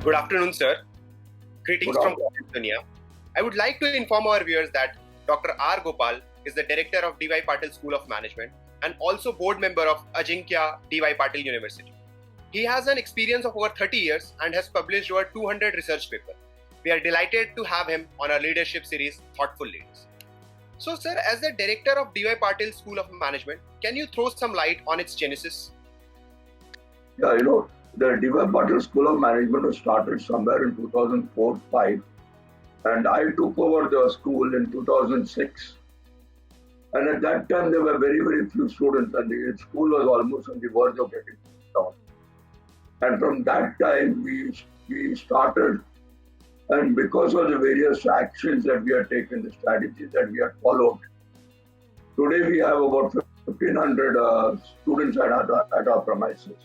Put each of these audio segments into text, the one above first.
Good afternoon, sir. Greetings from Collegedunia. I would like to inform our viewers that Dr. R. Gopal is the director of D.Y. Patil School of Management and also board member of Ajinkya D.Y. Patil University. He has an experience of over 30 years and has published over 200 research papers. We are delighted to have him on our leadership series, Thoughtful Leaders. So, sir, as the director of D.Y. Patil School of Management, can you throw some light on its genesis? Yeah, the D.Y. Patil School of Management was started somewhere in 2004-5, and I took over the school in 2006. And at that time, there were very, very few students, and the school was almost on the verge of getting down. And from that time, we started, and because of the various actions that we had taken, the strategies that we had followed, today we have about 1,500 students at our premises.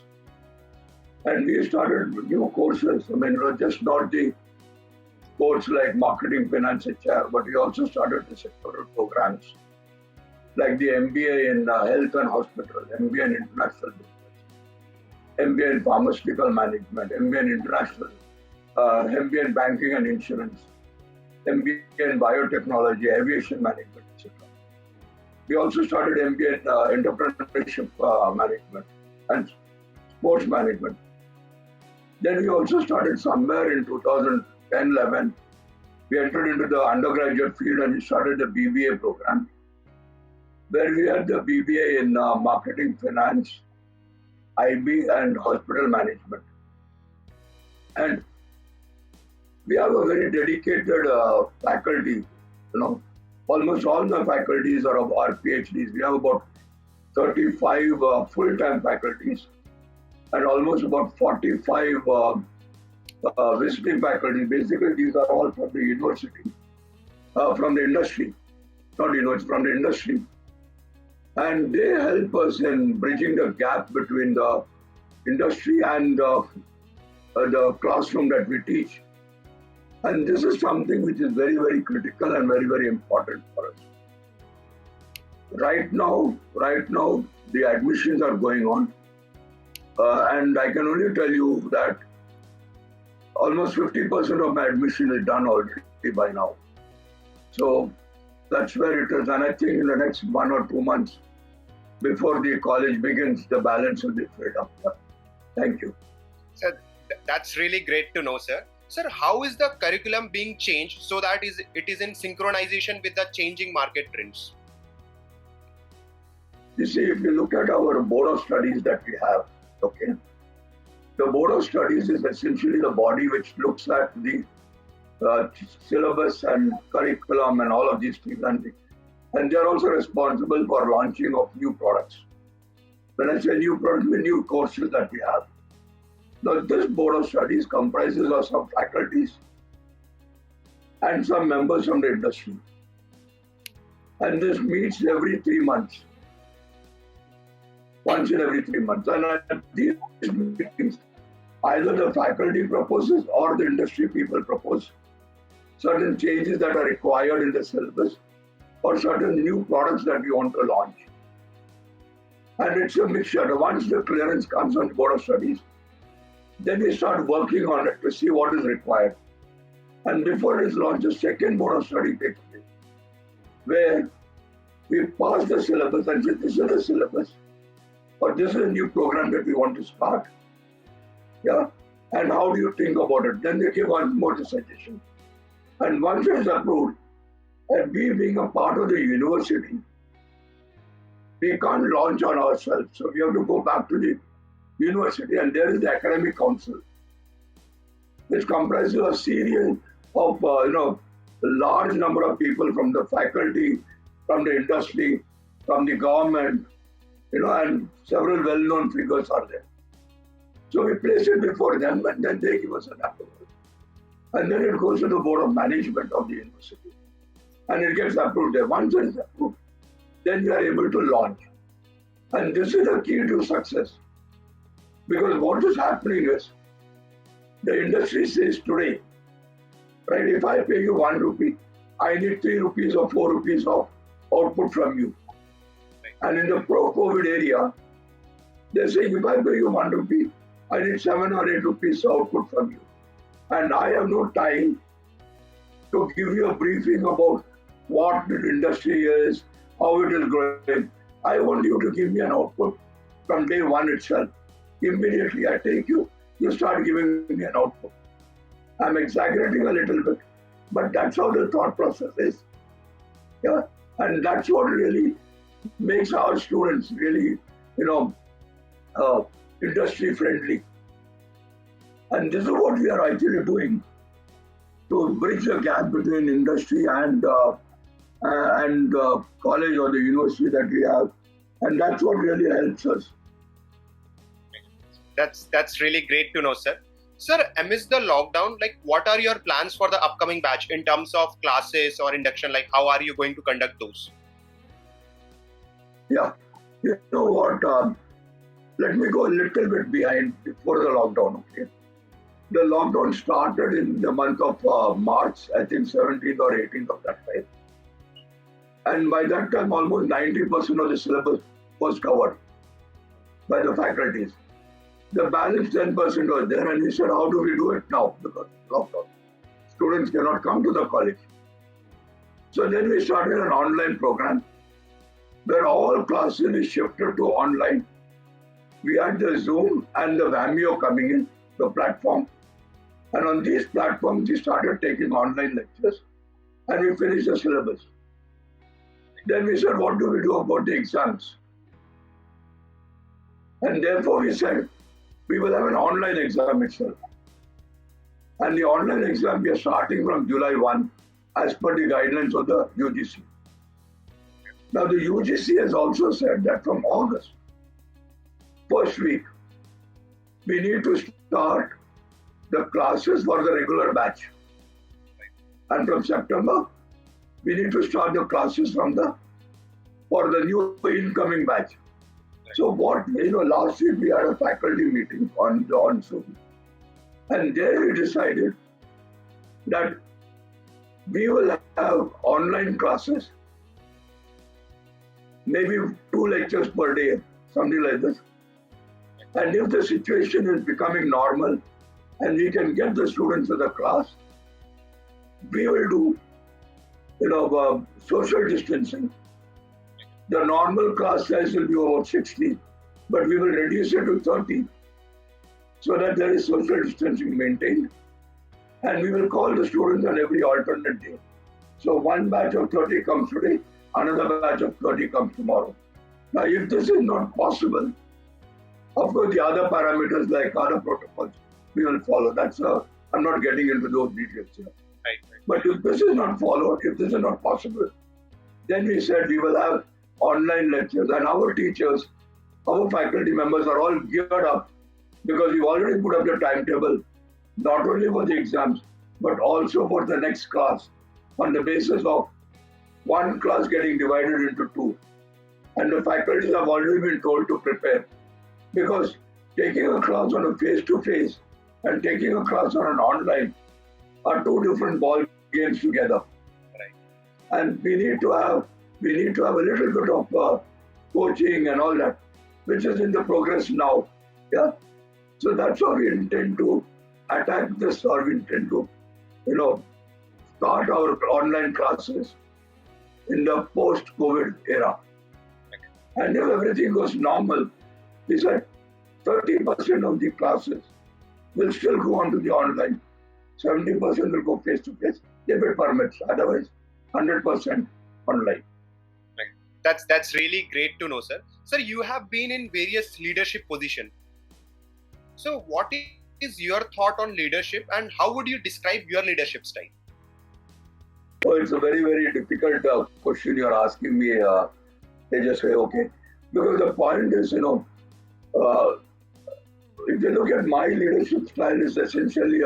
And we started new courses. Just not the course like marketing, finance, HR, but we also started the sectoral programs like the MBA in health and hospital, MBA in international business, MBA in pharmaceutical management, MBA in international, MBA in banking and insurance, MBA in biotechnology, aviation management, etc. We also started MBA in entrepreneurship management and sports management. Then we also started somewhere in 2010-11. We entered into the undergraduate field and we started the BBA program, where we had the BBA in marketing, finance, IB, and hospital management. And we have a very dedicated faculty. Almost all the faculties are PhDs. We have about 35 full-time faculties and almost about 45 visiting faculty. Basically, these are all from the university, from the industry, not university, from the industry. And they help us in bridging the gap between the industry and the classroom that we teach. And this is something which is very, very critical and very, very important for us. Right now, the admissions are going on. And I can only tell you that almost 50% of my admission is done already by now. So that's where it is. And I think in the next 1 or 2 months, before the college begins, the balance will be filled up. Thank you. Sir, that's really great to know, sir. Sir, how is the curriculum being changed so that it is in synchronization with the changing market trends? You see, if you look at our board of studies that we have, okay, the board of studies is essentially the body which looks at the syllabus and curriculum and all of these things, and they are also responsible for launching of new products. When I say new products, the new courses that we have. Now, this board of studies comprises of some faculties and some members from the industry, and this meets every 3 months. Once in every 3 months. And at these meetings, either the faculty proposes or the industry people propose certain changes that are required in the syllabus or certain new products that we want to launch. And it's a mixture. Once the clearance comes on the board of studies, then we start working on it to see what is required. And before it is launched, the second board of study takes place, where we pass the syllabus and say, this is the syllabus, or this is a new program that we want to start. Yeah. And how do you think about it? Then they give one more suggestion. And once it is approved, and we being a part of the university, we can't launch on ourselves. So we have to go back to the university, and there is the academic council, which comprises a series of a large number of people from the faculty, from the industry, from the government, and several well-known figures are there. So we place it before them, and then they give us an approval. And then it goes to the board of management of the university, and it gets approved there. Once it is approved, then we are able to launch. And this is the key to success. Because what is happening is, the industry says today, right, if I pay you 1 rupee, I need 3 rupees or 4 rupees of output from you. And in the pro-COVID area, they're saying if I pay you 1 rupee, I need 7 or 8 rupees output from you. And I have no time to give you a briefing about what the industry is, how it is growing. I want you to give me an output from day one itself. Immediately I take you, you start giving me an output. I'm exaggerating a little bit, but that's how the thought process is. Yeah, and that's what really makes our students really, industry friendly. And this is what we are actually doing to bridge the gap between industry and college or the university that we have, and that's what really helps us. That's really great to know, sir. Sir, amidst the lockdown, like what are your plans for the upcoming batch in terms of classes or induction? Like how are you going to conduct those? Yeah, you know what? Let me go a little bit behind before the lockdown. Okay, the lockdown started in the month of March, I think 17th or 18th of that time, and by that time, almost 90% of the syllabus was covered by the faculties. The balance 10% was there, and we said, how do we do it now? Because lockdown. Students cannot come to the college. So then we started an online program where all classes is shifted to online. We had the Zoom and the Vimeo coming in, the platform. And on these platforms, we started taking online lectures and we finished the syllabus. Then we said, what do we do about the exams? And therefore we said, we will have an online exam itself. And the online exam we are starting from July 1 as per the guidelines of the UGC. Now the UGC has also said that from August, first week, we need to start the classes for the regular batch. And from September, we need to start the classes for the new incoming batch. So last week we had a faculty meeting on Zoom, and there we decided that we will have online classes, maybe 2 lectures per day, something like this. And if the situation is becoming normal and we can get the students to the class, we will do social distancing. The normal class size will be about 60, but we will reduce it to 30 so that there is social distancing maintained. And we will call the students on every alternate day. So one batch of 30 comes today, another batch of 30 comes tomorrow. Now, if this is not possible, of course, the other parameters like other protocols, we will follow. I'm not getting into those details here. Right. But if this is not followed, if this is not possible, then we said we will have online lectures, and our teachers, our faculty members are all geared up because we've already put up the timetable, not only for the exams, but also for the next class on the basis of one class getting divided into 2. And the faculties have already been told to prepare, because taking a class on a face-to-face and taking a class on an online are 2 different ball games together. Right. And we need to have a little bit of coaching and all that, which is in the progress now. Yeah. So that's how we intend to attack this, or we intend to, start our online classes in the post-COVID era. And if everything goes normal, we said 30% of the classes will still go on to the online. 70% will go face-to-face if it permits. Otherwise, 100% online. That's really great to know, sir. Sir, you have been in various leadership positions. So what is your thought on leadership, and how would you describe your leadership style? Oh, it's a very, very difficult question you're asking me. They just say, okay. Because the point is, if you look at my leadership style, is essentially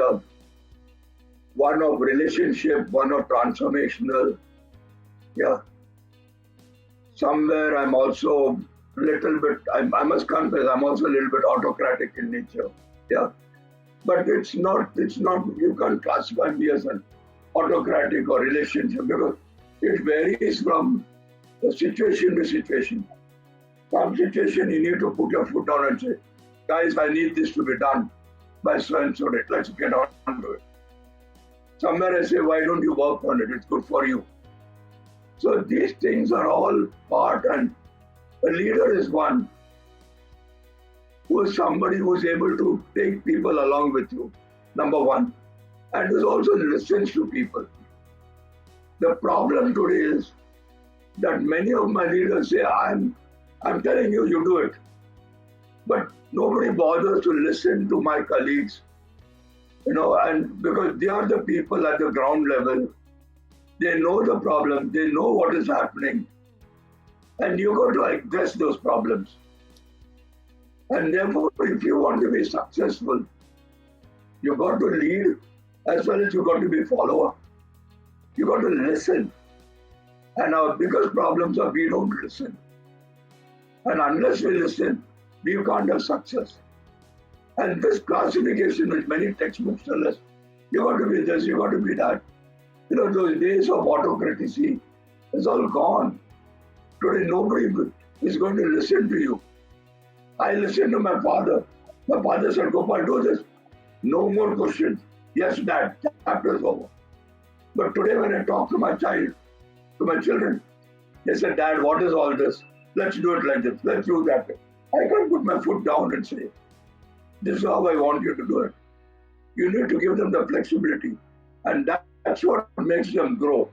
one of relationship, one of transformational. Yeah. Somewhere I'm also a little bit, I must confess, I'm also a little bit autocratic in nature. Yeah. But it's not, you can't classify me as an autocratic or relationship, because it varies from situation to situation. Some situation you need to put your foot down and say, guys, I need this to be done by so and so date. Let's get on to it. somewhere I say, why don't you work on it? It's good for you. So these things are all part, and a leader is one who is somebody who is able to take people along with you, number one, and who also listens to people. The problem today is that many of my leaders say, I'm telling you, you do it. But nobody bothers to listen to my colleagues, and because they are the people at the ground level, they know the problem, they know what is happening, and you got to address those problems. And therefore, if you want to be successful, you got to lead as well as you got to be follower. You got to listen. And our biggest problems are we don't listen. And unless we listen, we can't have success. And this classification, which many textbooks tell us, you got to be this, you got to be that. Those days of autocracy is all gone. Today, nobody is going to listen to you. I listened to my father. My father said, Gopal, do this. No more questions. Yes, Dad, chapter is over. But today, when I talk to my children, they say, Dad, what is all this? Let's do it like this. Let's do that. I can't put my foot down and say, this is how I want you to do it. You need to give them the flexibility. And that's what makes them grow.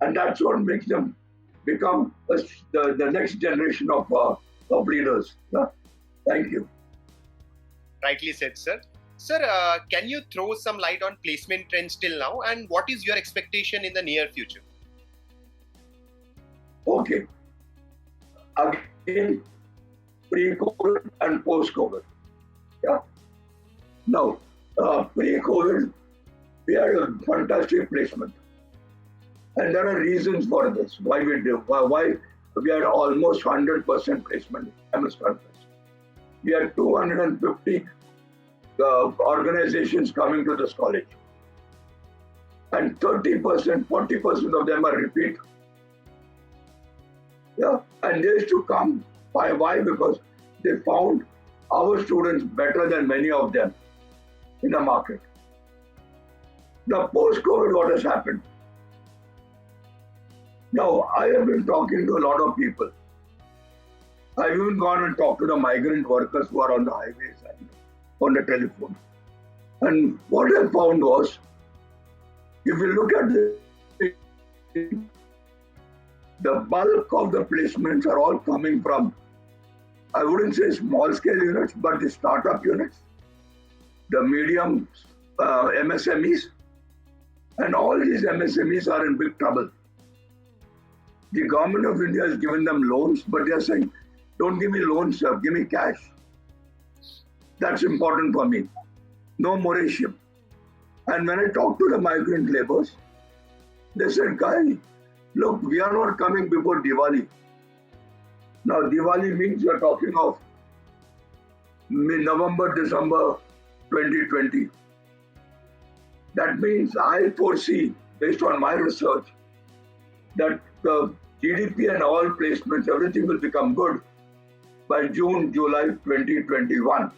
And that's what makes them become the next generation of leaders. Yeah? Thank you. Rightly said, sir. Sir, can you throw some light on placement trends till now, and what is your expectation in the near future? Okay. Again, pre-COVID and post-COVID. Yeah. Now, pre-COVID, we had a fantastic placement. And there are reasons for this, why we had almost 100% placement. I must confess. We had 250 organizations coming to this college. And 30%, 40% of them are repeat. Yeah, and they used to come. Why? Because they found our students better than many of them in the market. Now, post-COVID, what has happened? Now, I have been talking to a lot of people. I've even gone and talked to the migrant workers who are on the highways and on the telephone. And what I found was, if you look at the bulk of the placements are all coming from, I wouldn't say small scale units, but the startup units, the medium MSMEs, and all these MSMEs are in big trouble. The government of India has given them loans, but they are saying, don't give me loans, sir, give me cash. That's important for me. No moratorium. And when I talked to the migrant laborers, they said, guy, look, we are not coming before Diwali. Now, Diwali means we are talking of November, December 2020. That means I foresee, based on my research, that the GDP and all placements, everything will become good by June, July 2021.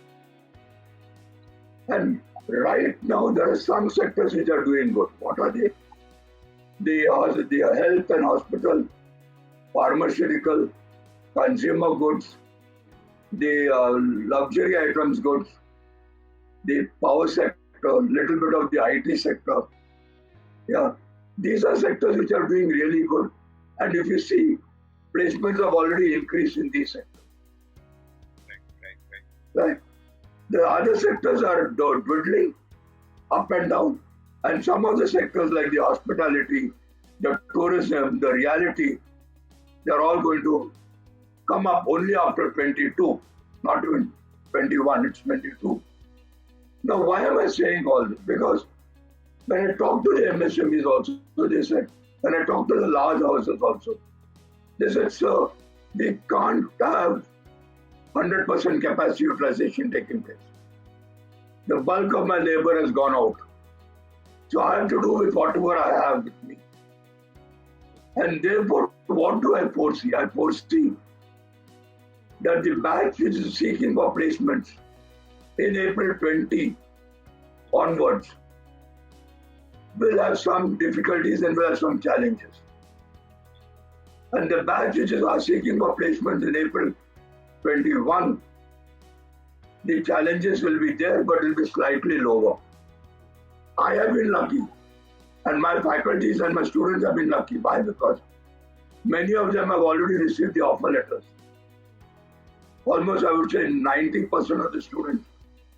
And right now, there are some sectors which are doing good. What are they? They are health and hospital, pharmaceutical, consumer goods, the luxury items goods, the power sector, little bit of the IT sector. Yeah, these are sectors which are doing really good. And if you see, placements have already increased in these sectors. Right. The other sectors are dwindling up and down. And some of the sectors like the hospitality, the tourism, the reality, they're all going to come up only after 22, not even 21, it's 22. Now, why am I saying all this? Because when I talk to the MSMEs also, they said, when I talk to the large houses also, they said, sir, we can't have 100% capacity utilization taking place. The bulk of my labor has gone out. So I have to do with whatever I have with me. And therefore, what do I foresee? I foresee that the batch which is seeking for placements in April 20 onwards, will have some difficulties and will have some challenges. And the batch which is seeking for placements in April 21, the challenges will be there, but it will be slightly lower. I have been lucky, and my faculties and my students have been lucky. Why? Because many of them have already received the offer letters. Almost, I would say, 90% of the students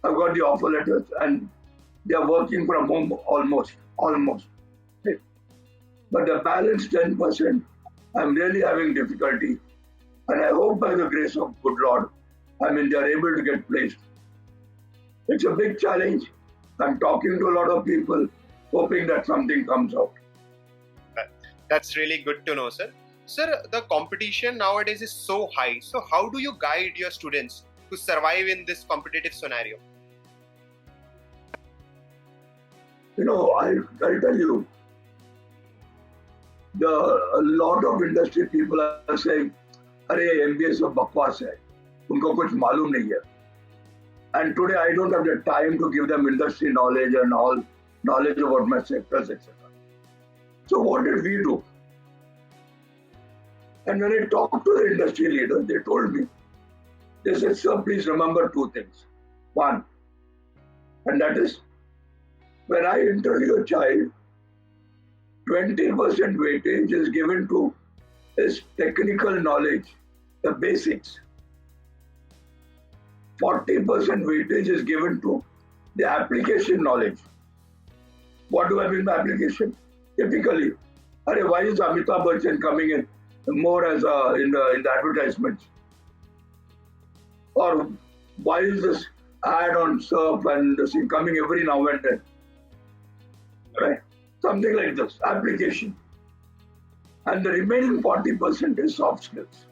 have got the offer letters, and they are working from home almost. But the balance 10%, I'm really having difficulty. And I hope by the grace of good Lord, they are able to get placed. It's a big challenge. I'm talking to a lot of people, hoping that something comes out. That's really good to know, sir. Sir, the competition nowadays is so high. So how do you guide your students to survive in this competitive scenario? I'll tell you, a lot of industry people are saying, "Arey, MBA सब बकवास है, उनको कुछ मालूम नहीं है." And today I don't have the time to give them industry knowledge and all knowledge about my sectors, etc. So what did we do? And when I talked to the industry leaders, they told me, they said, "Sir, please remember two things. One, and that is, when I interview a child, 20% weightage is given to his technical knowledge, the basics. 40% weightage is given to the application knowledge." What do I mean by application? Typically, why is Amitabh Bachchan coming in more as in the advertisements? Or why is this ad on surf and this thing coming every now and then? Right? Something like this, application. And the remaining 40% is soft skills.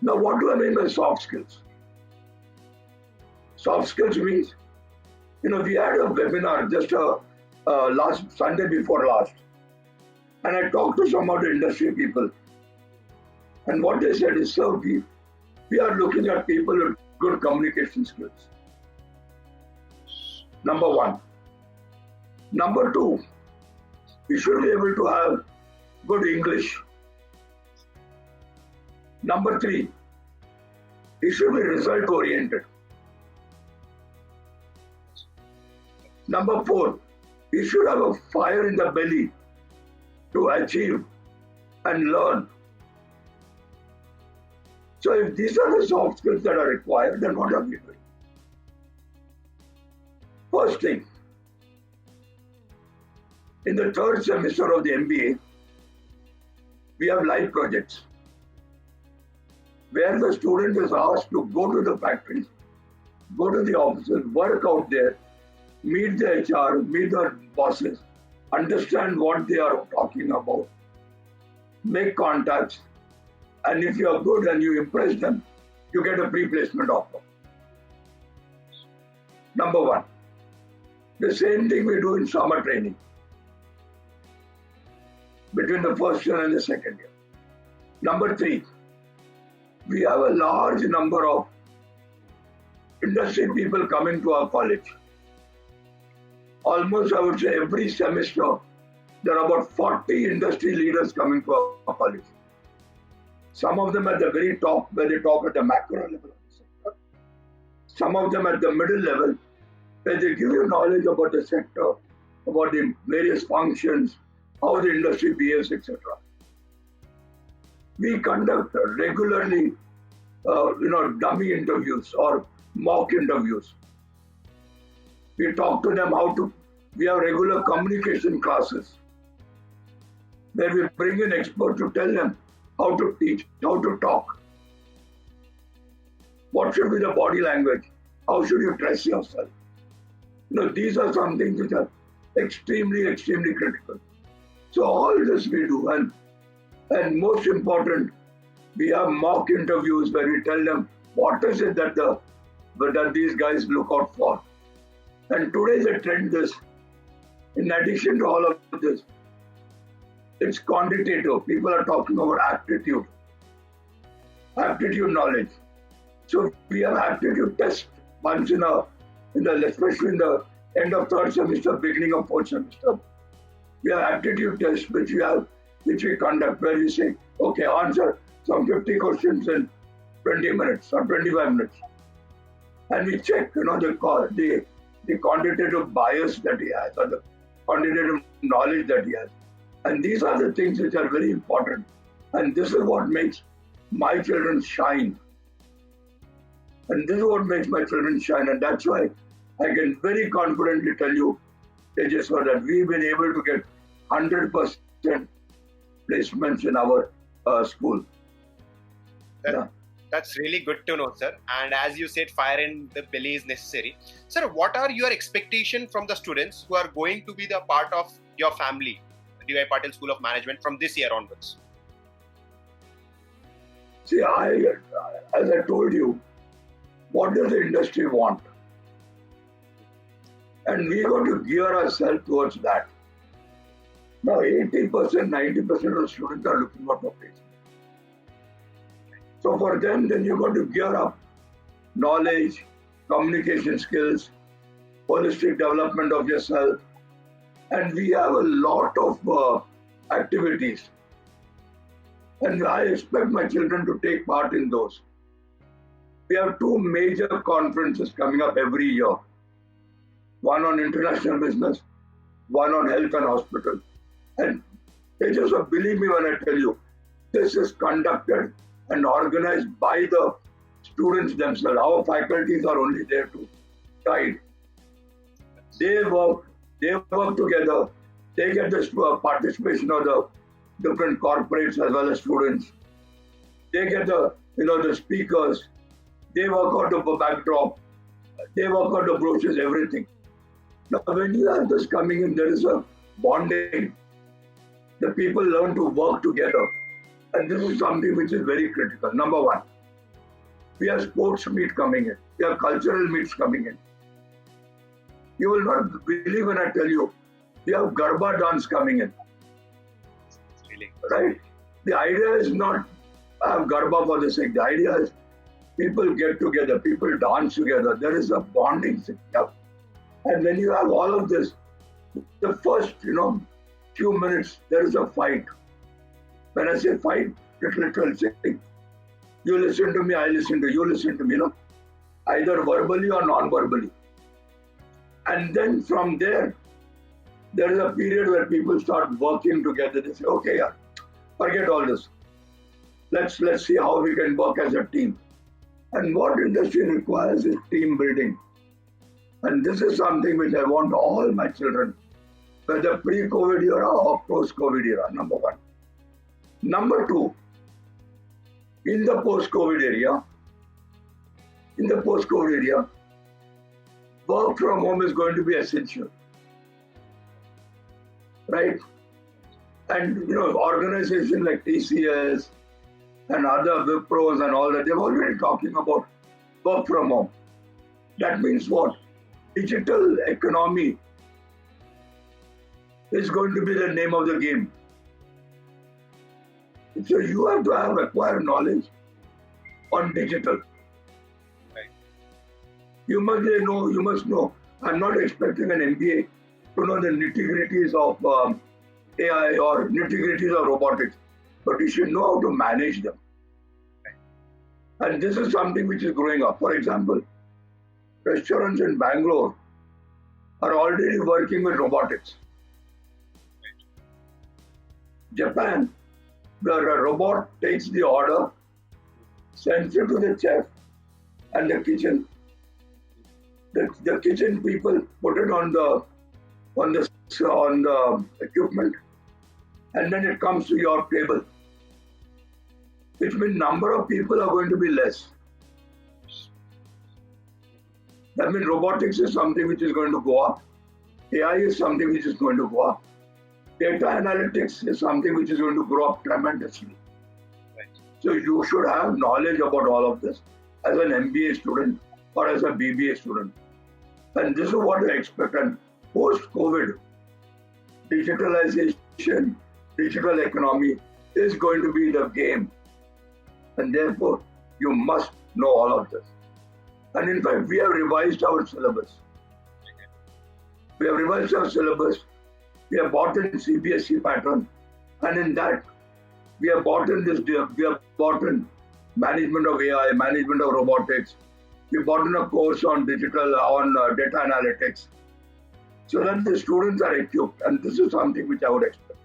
Now, what do I mean by soft skills? Soft skills means, we had a webinar just last Sunday before last, and I talked to some of the industry people, and what they said is, "Sir, we are looking at people with good communication skills. Number one. Number two, we should be able to have good English. Number three, we should be result oriented. Number four, we should have a fire in the belly to achieve and learn." So if these are the soft skills that are required, then what are we doing? First thing, in the third semester of the MBA, we have live projects where the student is asked to go to the factories, go to the offices, work out there, meet the HR, meet the bosses, understand what they are talking about, make contacts, and if you are good and you impress them, you get a pre-placement offer. Number one. The same thing we do in summer training between the first year and the second year. Number three, we have a large number of industry people coming to our college. Almost, I would say, every semester, there are about 40 industry leaders coming to our college. Some of them at the very top, where they talk at the macro level of the sector. Some of them at the middle level, where they give you knowledge about the sector, about the various functions, how the industry behaves, etc. We conduct regularly, dummy interviews or mock interviews. We talk to them we have regular communication classes where we bring in experts to tell them how to teach, how to talk. What should be the body language? How should you dress yourself? These are some things which are extremely, extremely critical. So all this we do, and most important, we have mock interviews where we tell them what is it that these guys look out for. And today's the trend is, in addition to all of this, it's quantitative. People are talking about aptitude knowledge. So we have aptitude tests once especially in the end of third semester, beginning of fourth semester. We have aptitude tests which we conduct where we say, okay, answer some 50 questions in 20 minutes or 25 minutes. And we check, the quantitative bias that he has or the quantitative knowledge that he has. And these are the things which are very important. And this is what makes my children shine. And this is what makes my children shine. And that's why I can very confidently tell you, Tejas, that we've been able to get 100% placements in our school. That's really good to know, sir. And as you said, fire in the belly is necessary. Sir, what are your expectations from the students who are going to be the part of your family, D.Y. Patil School of Management, from this year onwards? See, as I told you, what does the industry want? And we got to gear ourselves towards that. Now, 80%, 90% of the students are looking for placement. So for them, then you got to gear up knowledge, communication skills, holistic development of yourself. And we have a lot of activities. And I expect my children to take part in those. We have two major conferences coming up every year. One on international business, one on health and hospital. And they just believe me when I tell you, this is conducted and organized by the students themselves. Our faculties are only there to guide. They work together. They get the participation of the different corporates as well as students. They get the speakers. They work out the backdrop. They work out the brochures, everything. Now, when you have this coming in, there is a bonding. The people learn to work together. And this is something which is very critical. Number one, we have sports meet coming in. We have cultural meets coming in. You will not believe when I tell you, we have Garba dance coming in. Really? Right? The idea is not have Garba for the sake. The idea is people get together, people dance together. There is a bonding system. And when you have all of this, the first, few minutes, there is a fight. When I say fight, it's literally saying, you listen to me, I listen to you, listen to me, either verbally or non-verbally. And then from there is a period where people start working together. They say, okay, forget all this. Let's see how we can work as a team. And what industry requires is team building. And this is something which I want all my children, whether pre-COVID era or post-COVID era, number one. Number two, in the post-COVID area, work from home is going to be essential, right? And organizations like TCS and other Wipros and all that, they're already talking about work from home. That means what? Digital economy is going to be the name of the game. So you have to have acquired knowledge on digital. Right. You must know. I'm not expecting an MBA to know the nitty-gritties of AI or nitty-gritties of robotics, but you should know how to manage them. Right. And this is something which is growing up. For example, restaurants in Bangalore are already working with robotics. Right. Japan, the robot takes the order, sends it to the chef and the kitchen. The kitchen people put it on the equipment, and then it comes to your table. Which means number of people are going to be less. That means robotics is something which is going to go up. AI is something which is going to go up. Data analytics is something which is going to grow up tremendously. Right. So you should have knowledge about all of this as an MBA student or as a BBA student. And this is what I expect. And post-COVID, digitalization, digital economy is going to be the game. And therefore, you must know all of this. And in fact, we have revised our syllabus. We have revised our syllabus. We have bought in CBSE pattern, and in that we have bought in management of AI, management of robotics. We bought in a course on data analytics, so that the students are equipped, and this is something which I would expect.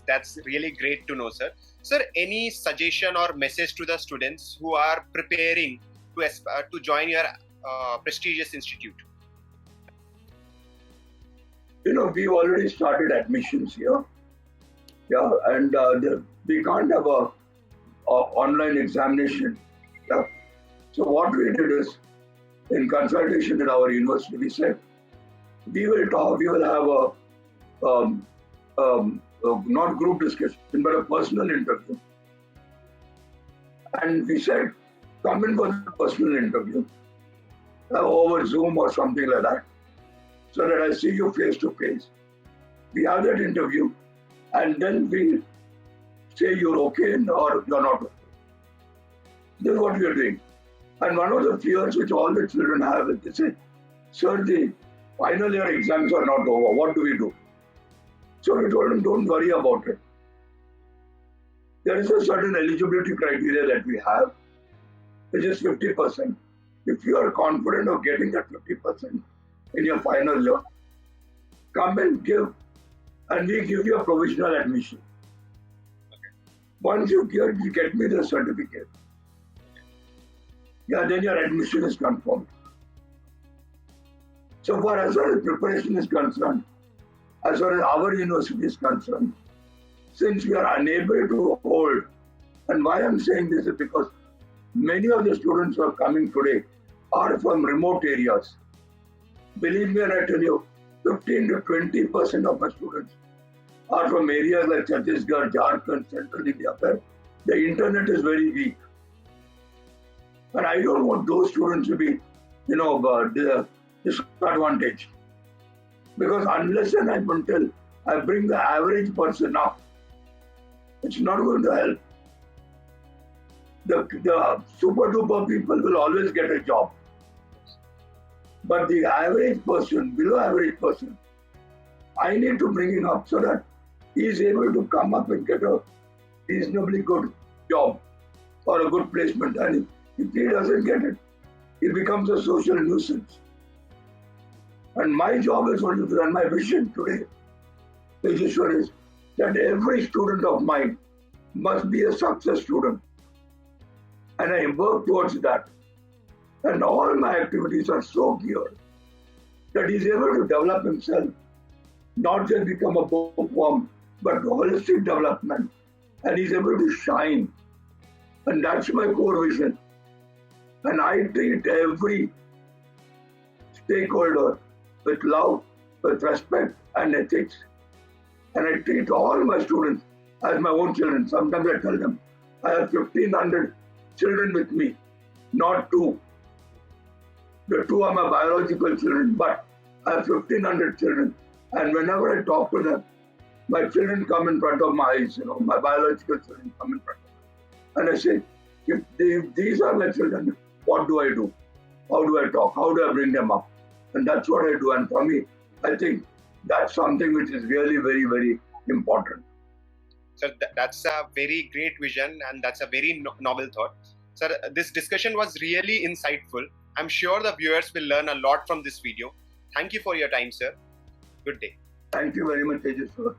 That's really great to know, sir. Sir, any suggestion or message to the students who are preparing to join your prestigious institute? We've already started admissions here. Yeah, and we can't have a online examination. Yeah. So what we did is, in consultation with our university, we said we will have not group discussion, but a personal interview. And we said, come in for the personal interview over Zoom or something like that, so that I see you face to face. We have that interview, and then we say you're okay or you're not okay. This is what we are doing. And one of the fears which all the children have is they say, sir, the final year exams are not over. What do we do? So we told them, don't worry about it. There is a certain eligibility criteria that we have, which is 50%. If you are confident of getting that 50% in your final year, come and give, and we give you a provisional admission. Okay. Once you get me the certificate, yeah, then your admission is confirmed. So far as far as preparation is concerned, as far as our university is concerned, since we are unable to hold, and why I'm saying this is because many of the students who are coming today are from remote areas. Believe me when I tell you, 15 to 20% of my students are from areas like Chhattisgarh, Jharkhand, Central India, where the internet is very weak. And I don't want those students to be, disadvantaged. Because unless and until I bring the average person up, it's not going to help. The super duper people will always get a job. But the average person, below average person, I need to bring him up so that he is able to come up and get a reasonably good job or a good placement. And if he doesn't get it, he becomes a social nuisance. And my job is only to run my vision today, Tejeshwar, is that every student of mine must be a success student. And I work towards that. And all my activities are so geared that he's able to develop himself, not just become a bookworm, but holistic development. And he's able to shine. And that's my core vision. And I treat every stakeholder with love, with respect and ethics. And I treat all my students as my own children. Sometimes I tell them, I have 1,500 children with me, not 2. The 2 are my biological children, but I have 1,500 children. And whenever I talk to them, my children come in front of my eyes, my biological children come in front of me. And I say, if these are my children, what do I do? How do I talk? How do I bring them up? And that's what I do. And for me, I think that's something which is really very, very important. So that's a very great vision, and that's a very noble thought. Sir, this discussion was really insightful. I'm sure the viewers will learn a lot from this video. Thank you for your time, sir. Good day. Thank you very much, Tejeshwar.